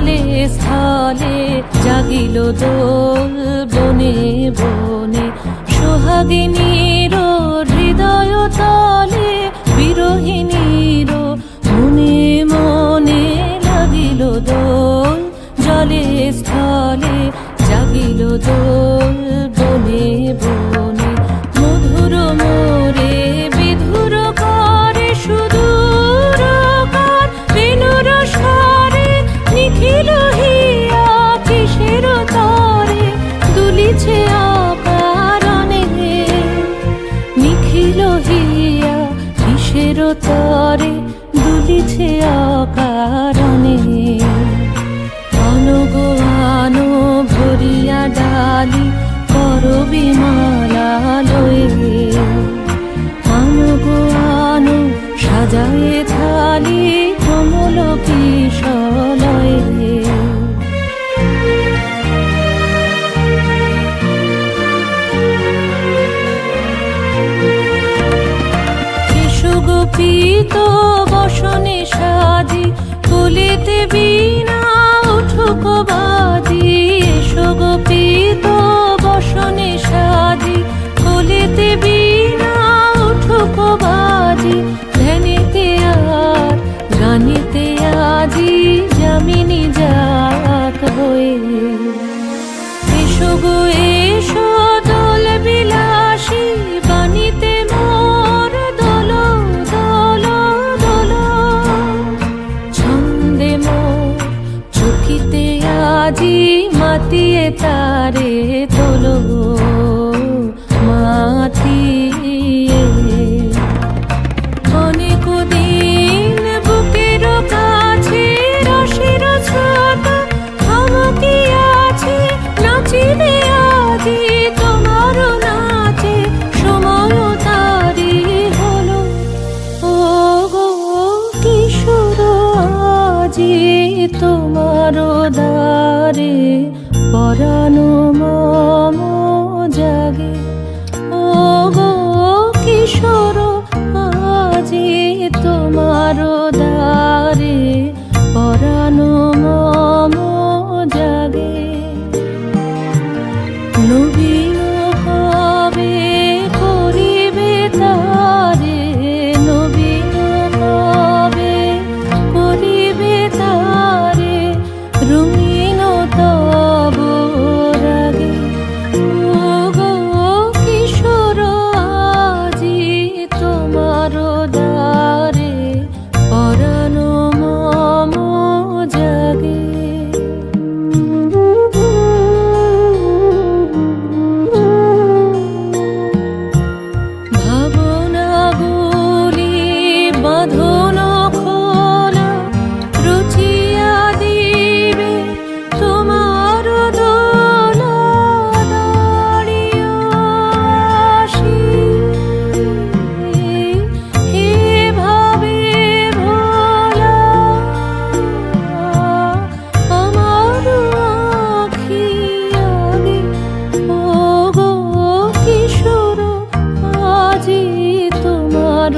জলে স্থলে জাগিল দোল বনে বনে, সোহাগিনীর হৃদয় তলে বিরহিণীর মনে মনে লাগিল দোল। জলে স্থলে জাগিল দোল বনে বনে, মধুর মোরে বিধুর করে সুদূর কার বেণুর স্বরে, নিখিল হিয়া কিসের তরে দুলিছে অকারণে, নিখিল হিয়া কিসের তরে দুলিছে অকারণে। আনো আনো ভরিয়া ডালি করবি মালা লয়ে, আনো আনো সাজায়ে থালি কমল কিশলয়ে। এসো গোপীত বসনে সাজি, কুলিতে বীণা উঠুক বাজি। এসো গোপীত বসনে সাজি, কুলিতে বীণা উঠুক বাজি। ধ্যানেতে আর গানেতে আজি যামিনী যাক হয়ে। এসো গো এসো দোল বিলাসী, বাণীতে মোর দোল দোল দোল। ছন্দে মোর চকিতে আজি মাতিয়ে তারে তোলো মাতিয়ে। অনেক দিন বুকের কাছে রসের ছোট থমকি আছে, নাচিবে আজি তোমার নাচে সময় তারি হলো। ও গো কিশোর আজি তোমার দ্বারে পরানো মম জাগে। ও গো কিশোর আজি তোমার দ্বারে পরানো মম জাগে। নবীন কবে করিবে তারে, নবীন কবে করিবে তারে রঙিন তব রাগে। ও গো কিশোর আজি তোমার দ্বারে পরানো মম জাগে। ভাবনাগুলি বাঁধন খোলা রুচিয়া দিবে তোমার দোলা দাঁড়িয়া আসি। হে ভাবে ভোলা আমার আখি আগে। ও গো কিশোর আজি তোমার